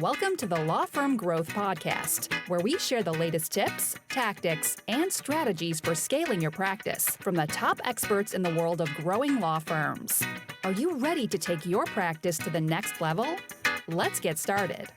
Welcome to the Law Firm Growth Podcast, where we share the latest tips, tactics, and strategies for scaling your practice from the top experts in the world of growing law firms. Are you ready to take your practice to the next level? Let's get started.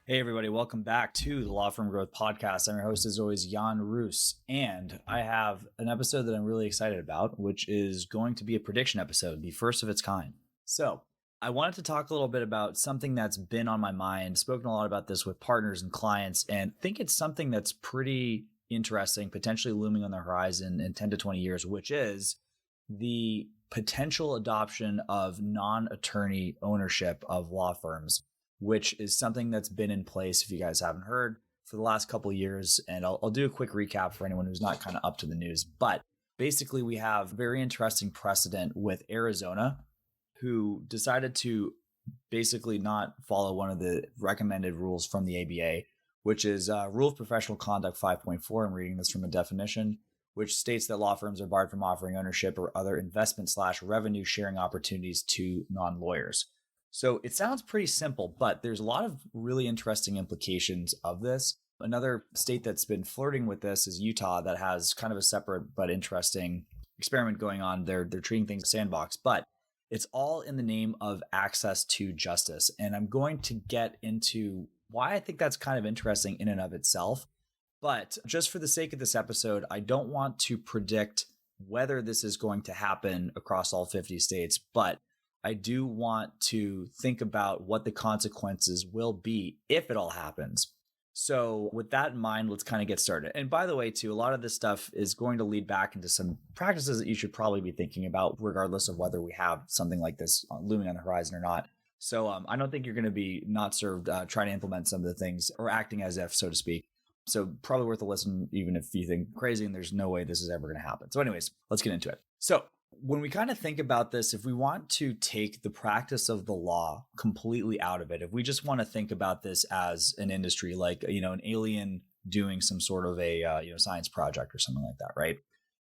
Hey everybody, welcome back to the Law Firm Growth Podcast. I'm your host as always, Jan Roos, and I have an episode that I'm really excited about, which is going to be a prediction episode, the first of its kind. So I wanted to talk a little bit about something that's been on my mind, spoken a lot about this with partners and clients, and think it's something that's pretty interesting, potentially looming on the horizon in 10 to 20 years, which is the potential adoption of non-attorney ownership of law firms, which is something that's been in place, if you guys haven't heard, for the last couple of years. And I'll do a quick recap for anyone who's not kind of up to the news. But basically, we have very interesting precedent with Arizona, who decided to basically not follow one of the recommended rules from the ABA, which is Rule of Professional Conduct 5.4. I'm reading this from a definition, which states that law firms are barred from offering ownership or other investment/revenue sharing opportunities to non-lawyers. So it sounds pretty simple, but there's a lot of really interesting implications of this. Another state that's been flirting with this is Utah, that has kind of a separate but interesting experiment going on. They're treating things sandbox, but it's all in the name of access to justice. And I'm going to get into why I think that's kind of interesting in and of itself. But just for the sake of this episode, I don't want to predict whether this is going to happen across all 50 states, but I do want to think about what the consequences will be if it all happens. So with that in mind, let's kind of get started. And by the way, too, a lot of this stuff is going to lead back into some practices that you should probably be thinking about, regardless of whether we have something like this looming on the horizon or not. So I don't think you're going to be not served trying to implement some of the things or acting as if, so to speak. So probably worth a listen, even if you think crazy and there's no way this is ever going to happen. So anyways, let's get into it. So when we kind of think about this, if we want to take the practice of the law completely out of it, if we just want to think about this as an industry, like, an alien doing some sort of a, science project or something like that, right?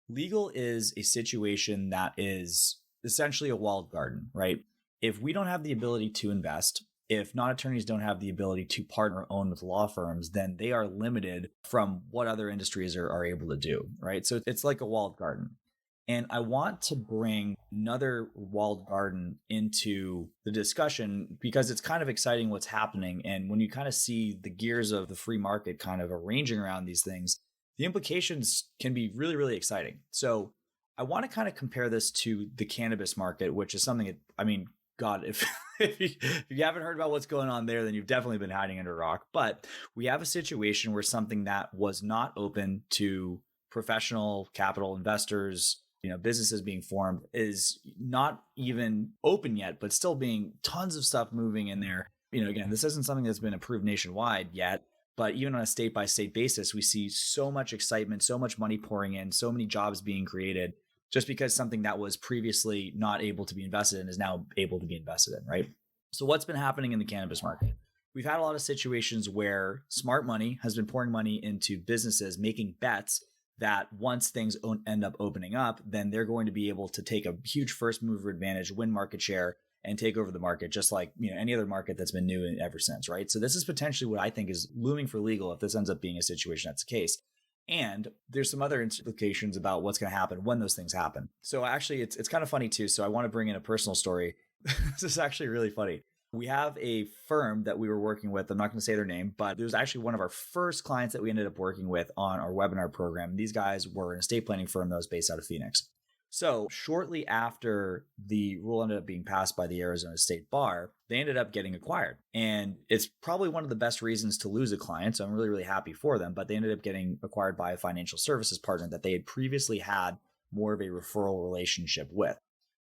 Legal is a situation that is essentially a walled garden, right? If we don't have the ability to invest, if non-attorneys don't have the ability to partner or own with law firms, then they are limited from what other industries are able to do, right? So it's like a walled garden. And I want to bring another walled garden into the discussion because it's kind of exciting what's happening. And when you kind of see the gears of the free market kind of arranging around these things, the implications can be really, really exciting. So I want to kind of compare this to the cannabis market, which is something that, God, if you haven't heard about what's going on there, then you've definitely been hiding under a rock. But we have a situation where something that was not open to professional capital investors, businesses being formed, is not even open yet, but still being tons of stuff moving in there. Again, this isn't something that's been approved nationwide yet, but even on a state by state basis, we see so much excitement, so much money pouring in, so many jobs being created just because something that was previously not able to be invested in is now able to be invested in, right? So what's been happening in the cannabis market? We've had a lot of situations where smart money has been pouring money into businesses, making bets that once things end up opening up, then they're going to be able to take a huge first mover advantage, win market share, and take over the market, just like any other market that's been new ever since, right? So this is potentially what I think is looming for legal if this ends up being a situation that's the case. And there's some other implications about what's going to happen when those things happen. So actually, it's kind of funny too. So I want to bring in a personal story. This is actually really funny. We have a firm that we were working with. I'm not going to say their name, but it was actually one of our first clients that we ended up working with on our webinar program. These guys were an estate planning firm that was based out of Phoenix. So shortly after the rule ended up being passed by the Arizona State Bar, they ended up getting acquired. And it's probably one of the best reasons to lose a client. So I'm really, really happy for them. But they ended up getting acquired by a financial services partner that they had previously had more of a referral relationship with.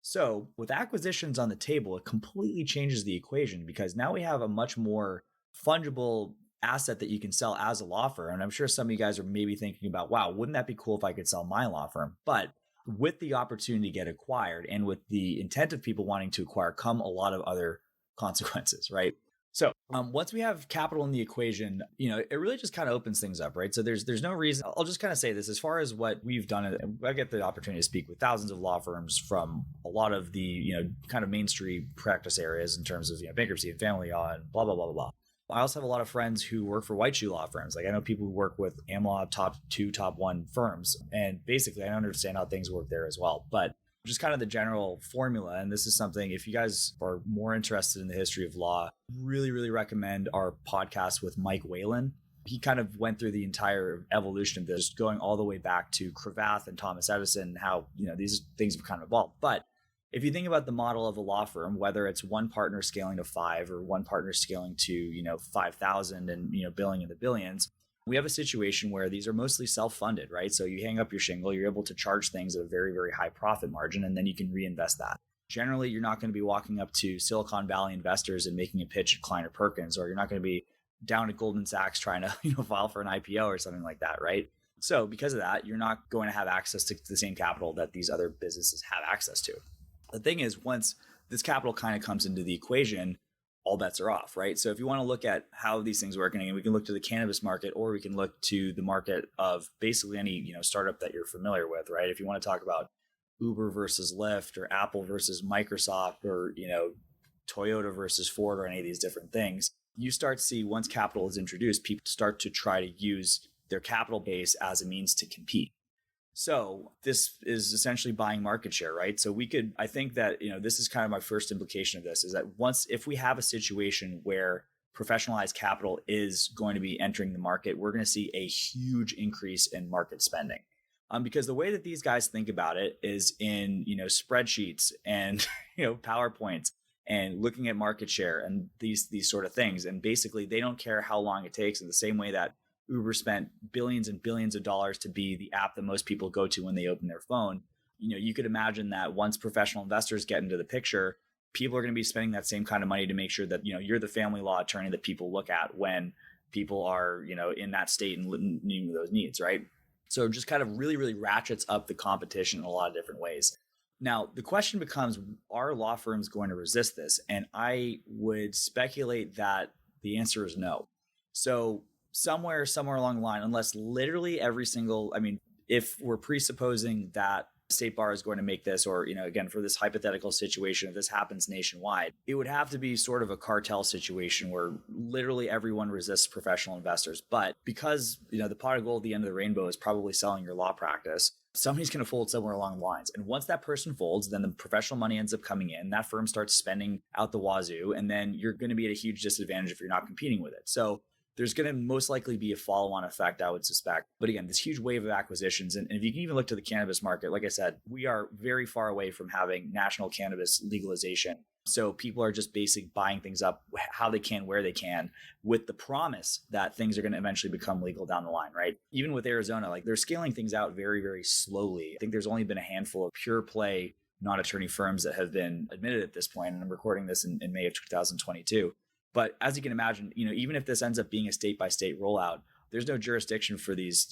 So with acquisitions on the table, it completely changes the equation because now we have a much more fungible asset that you can sell as a law firm. And I'm sure some of you guys are maybe thinking about, wow, wouldn't that be cool if I could sell my law firm? But with the opportunity to get acquired and with the intent of people wanting to acquire come a lot of other consequences, right? So once we have capital in the equation, it really just kind of opens things up, right? So there's no reason. I'll just kind of say this as far as what we've done. I get the opportunity to speak with thousands of law firms from a lot of the kind of mainstream practice areas in terms of bankruptcy and family law and blah blah blah blah blah. I also have a lot of friends who work for white shoe law firms. Like I know people who work with AmLaw top 2, top 1 firms, and basically I understand how things work there as well. But just kind of the general formula. And this is something, if you guys are more interested in the history of law, really, really recommend our podcast with Mike Whalen. He kind of went through the entire evolution of this, going all the way back to Cravath and Thomas Edison, and how, these things have kind of evolved. But if you think about the model of a law firm, whether it's one partner scaling to 5 or one partner scaling to, 5,000 and, billing in the billions, we have a situation where these are mostly self-funded, right? So you hang up your shingle, you're able to charge things at a very, very high profit margin, and then you can reinvest that. Generally, you're not going to be walking up to Silicon Valley investors and making a pitch at Kleiner Perkins, or you're not going to be down at Goldman Sachs trying to file for an IPO or something like that, right? So because of that, you're not going to have access to the same capital that these other businesses have access to. The thing is, once this capital kind of comes into the equation, all bets are off, right? So if you want to look at how these things work, and we can look to the cannabis market, or we can look to the market of basically any startup that you're familiar with, right? If you want to talk about Uber versus Lyft, or Apple versus Microsoft, or Toyota versus Ford, or any of these different things, you start to see, once capital is introduced, people start to try to use their capital base as a means to compete. So this is essentially buying market share, right? So I think that, this is kind of my first implication of this, is that if we have a situation where professionalized capital is going to be entering the market, we're going to see a huge increase in market spending. Because the way that these guys think about it is in, spreadsheets and, PowerPoints, and looking at market share and these sort of things. And basically they don't care how long it takes, in the same way that Uber spent billions and billions of dollars to be the app that most people go to when they open their phone. You could imagine that once professional investors get into the picture, people are going to be spending that same kind of money to make sure that, you're the family law attorney that people look at when people are, in that state and needing those needs, right? So it just kind of really, really ratchets up the competition in a lot of different ways. Now, the question becomes, are law firms going to resist this? And I would speculate that the answer is no. So somewhere along the line, unless literally if we're presupposing that State Bar is going to make this, or, again, for this hypothetical situation, if this happens nationwide, it would have to be sort of a cartel situation where literally everyone resists professional investors. But because, the pot of gold at the end of the rainbow is probably selling your law practice, somebody's going to fold somewhere along the lines. And once that person folds, then the professional money ends up coming in, that firm starts spending out the wazoo, and then you're going to be at a huge disadvantage if you're not competing with it. So there's going to most likely be a follow-on effect, I would suspect. But again, this huge wave of acquisitions. And if you can even look to the cannabis market, like I said, we are very far away from having national cannabis legalization. So people are just basically buying things up how they can, where they can, with the promise that things are going to eventually become legal down the line, right? Even with Arizona, they're scaling things out very, very slowly. I think there's only been a handful of pure play non-attorney firms that have been admitted at this point. And I'm recording this in May of 2022. But as you can imagine, even if this ends up being a state-by-state rollout, there's no jurisdiction for these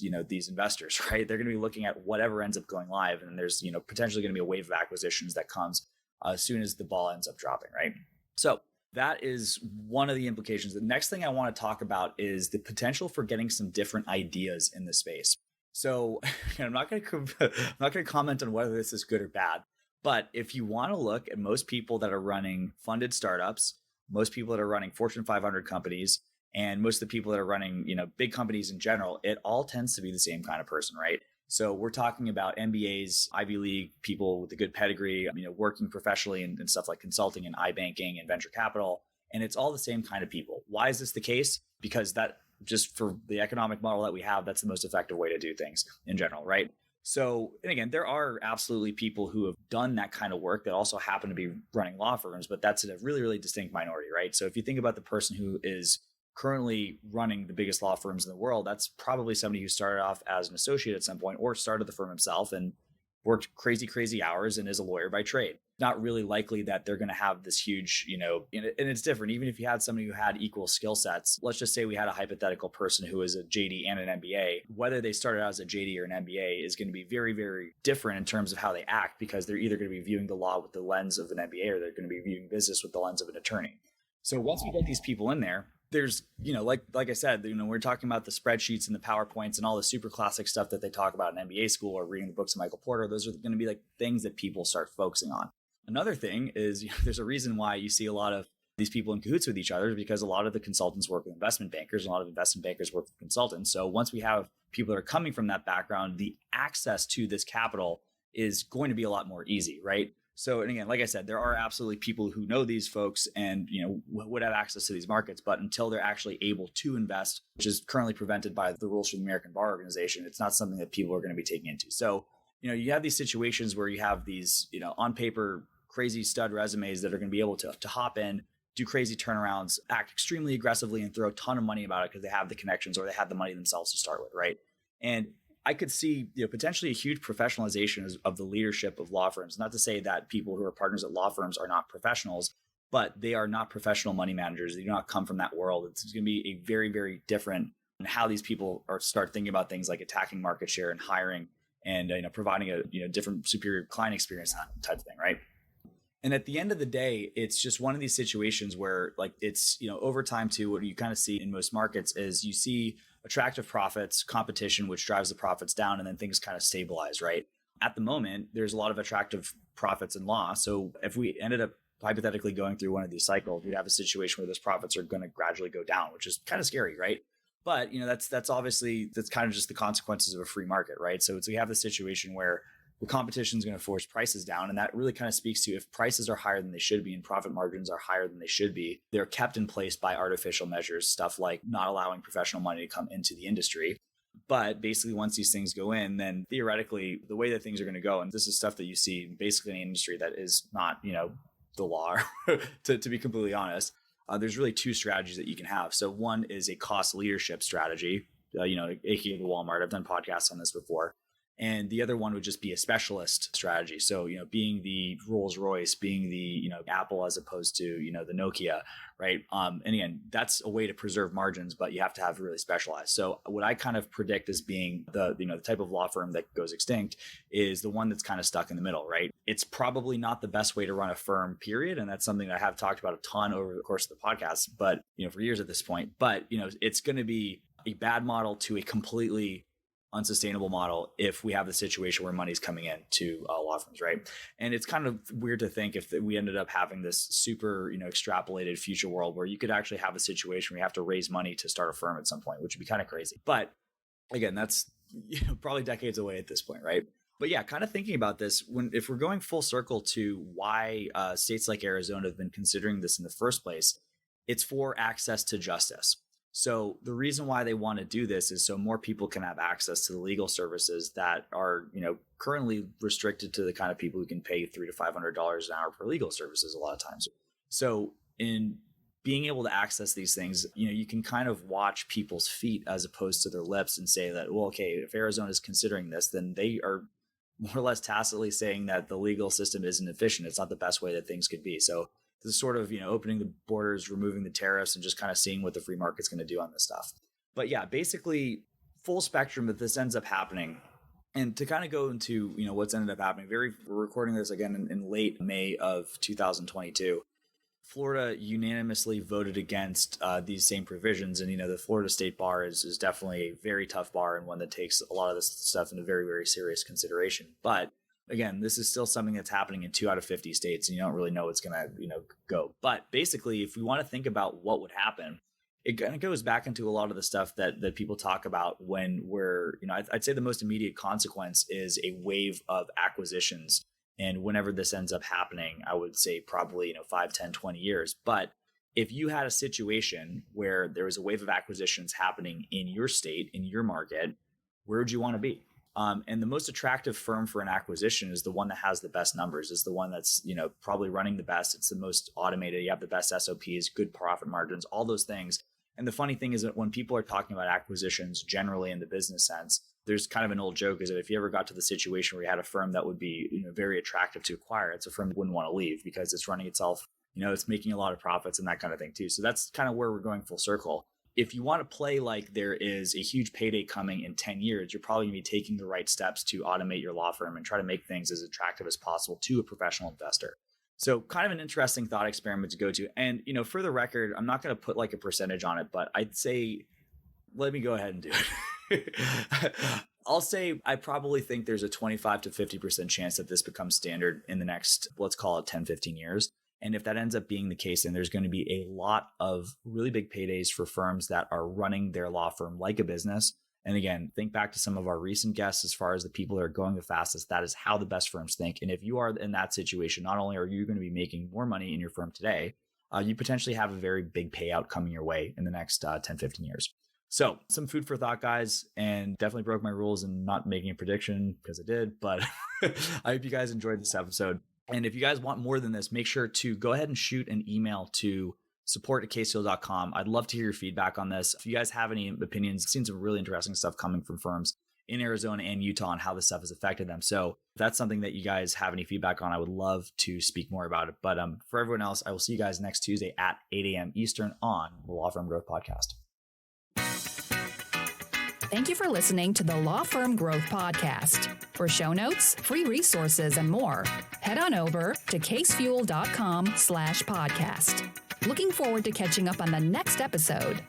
investors, right? They're going to be looking at whatever ends up going live, and there's potentially going to be a wave of acquisitions that comes as soon as the ball ends up dropping, right? So that is one of the implications. The next thing I want to talk about is the potential for getting some different ideas in the space. So I'm not going to comment on whether this is good or bad, but if you want to look at most people that are running funded startups, most people that are running Fortune 500 companies, and most of the people that are running, big companies in general, it all tends to be the same kind of person, right? So we're talking about MBAs, Ivy League people with a good pedigree, working professionally in stuff like consulting and iBanking and venture capital. And it's all the same kind of people. Why is this the case? Because that, just for the economic model that we have, that's the most effective way to do things in general, right? So, and again, there are absolutely people who have done that kind of work that also happen to be running law firms, but that's a really, really distinct minority, right? So if you think about the person who is currently running the biggest law firms in the world, that's probably somebody who started off as an associate at some point, or started the firm himself and worked crazy hours and is a lawyer by trade. Not really likely that they're going to have this huge, and it's different. Even if you had somebody who had equal skill sets, let's just say we had a hypothetical person who is a JD and an MBA, whether they started out as a JD or an MBA is going to be very, very different in terms of how they act, because they're either going to be viewing the law with the lens of an MBA, or they're going to be viewing business with the lens of an attorney. So once we get these people in there, there's, like I said, we're talking about the spreadsheets and the PowerPoints and all the super classic stuff that they talk about in MBA school or reading the books of Michael Porter. Those are going to be like things that people start focusing on. Another thing is there's a reason why you see a lot of these people in cahoots with each other, because a lot of the consultants work with investment bankers, and a lot of investment bankers work with consultants. So once we have people that are coming from that background, the access to this capital is going to be a lot more easy, right? So, and again, like I said, there are absolutely people who know these folks and, would have access to these markets, but until they're actually able to invest, which is currently prevented by the rules from the American Bar Organization, it's not something that people are going to be taking into. So, you have these situations where you have these, on paper, crazy stud resumes that are going to be able to hop in, do crazy turnarounds, act extremely aggressively and throw a ton of money about it because they have the connections or they have the money themselves to start with, right? And I could see potentially a huge professionalization of the leadership of law firms. Not to say that people who are partners at law firms are not professionals, but they are not professional money managers. They do not come from that world. It's going to be a very, very different in how these people start thinking about things like attacking market share and hiring and providing a different superior client experience type of thing, right? And at the end of the day, it's just one of these situations where it's, over time too, what you kind of see in most markets is you see attractive profits, competition, which drives the profits down, and then things kind of stabilize, right? At the moment, there's a lot of attractive profits in law. So if we ended up hypothetically going through one of these cycles, we'd have a situation where those profits are going to gradually go down, which is kind of scary, right? But, that's obviously, that's kind of just the consequences of a free market, right? So we have the situation where the competition is going to force prices down. And that really kind of speaks to if prices are higher than they should be and profit margins are higher than they should be, they're kept in place by artificial measures, stuff like not allowing professional money to come into the industry. But basically, once these things go in, then theoretically, the way that things are going to go, and this is stuff that you see basically in an industry that is not, the law, to be completely honest, there's really two strategies that you can have. So one is a cost leadership strategy, aka the Walmart. I've done podcasts on this before. And the other one would just be a specialist strategy. So, being the Rolls Royce, being the, Apple as opposed to, the Nokia, right? And again, that's a way to preserve margins, but you have to have really specialized. So what I kind of predict as being the type of law firm that goes extinct is the one that's kind of stuck in the middle, right? It's probably not the best way to run a firm, period. And that's something that I have talked about a ton over the course of the podcast, but, for years at this point. But, it's going to be a bad model to a completely unsustainable model if we have the situation where money's coming in to law firms, right? And it's kind of weird to think if we ended up having this super, extrapolated future world where you could actually have a situation where you have to raise money to start a firm at some point, which would be kind of crazy. But again, that's probably decades away at this point, right? But yeah, kind of thinking about this, if we're going full circle to why states like Arizona have been considering this in the first place, it's for access to justice. So the reason why they want to do this is so more people can have access to the legal services that are, currently restricted to the kind of people who can pay $300 to $500 an hour for legal services a lot of times. So in being able to access these things, you can kind of watch people's feet as opposed to their lips and say that, well, okay, if Arizona is considering this, then they are more or less tacitly saying that the legal system isn't efficient. It's not the best way that things could be. So this is sort of, opening the borders, removing the tariffs, and just kind of seeing what the free market's going to do on this stuff. But yeah, basically full spectrum that this ends up happening. And to kind of go into, what's ended up happening, we're recording this again in late May of 2022. Florida unanimously voted against these same provisions. And, the Florida State Bar is definitely a very tough bar and one that takes a lot of this stuff into very, very serious consideration. But again, this is still something that's happening in 2 out of 50 states, and you don't really know what's going to, go. But basically, if we want to think about what would happen, it kind of goes back into a lot of the stuff that people talk about when we're, I'd say the most immediate consequence is a wave of acquisitions. And whenever this ends up happening, I would say probably, 5, 10, 20 years. But if you had a situation where there was a wave of acquisitions happening in your state, in your market, where would you want to be? And the most attractive firm for an acquisition is the one that has the best numbers, is the one that's, probably running the best. It's the most automated. You have the best SOPs, good profit margins, all those things. And the funny thing is that when people are talking about acquisitions generally in the business sense, there's kind of an old joke is that if you ever got to the situation where you had a firm that would be, very attractive to acquire, it's a firm that wouldn't want to leave because it's running itself, it's making a lot of profits and that kind of thing too. So that's kind of where we're going full circle. If you want to play like there is a huge payday coming in 10 years, you're probably going to be taking the right steps to automate your law firm and try to make things as attractive as possible to a professional investor. So kind of an interesting thought experiment to go to. And, for the record, I'm not going to put like a percentage on it, but I'd say, let me go ahead and do it. I'll say I probably think there's a 25 to 50% chance that this becomes standard in the next, let's call it 10, 15 years. And if that ends up being the case, then there's going to be a lot of really big paydays for firms that are running their law firm like a business. And again, think back to some of our recent guests as far as the people that are going the fastest. That is how the best firms think. And if you are in that situation, not only are you going to be making more money in your firm today, you potentially have a very big payout coming your way in the next 10, 15 years. So some food for thought, guys, and definitely broke my rules in not making a prediction because I did. But I hope you guys enjoyed this episode. And if you guys want more than this, make sure to go ahead and shoot an email to support@casefeel.com. I'd love to hear your feedback on this. If you guys have any opinions, I've seen some really interesting stuff coming from firms in Arizona and Utah and how this stuff has affected them. So if that's something that you guys have any feedback on, I would love to speak more about it. But for everyone else, I will see you guys next Tuesday at 8 a.m. Eastern on the Law Firm Growth Podcast. Thank you for listening to the Law Firm Growth Podcast. For show notes, free resources, and more, head on over to casefuel.com/podcast. Looking forward to catching up on the next episode.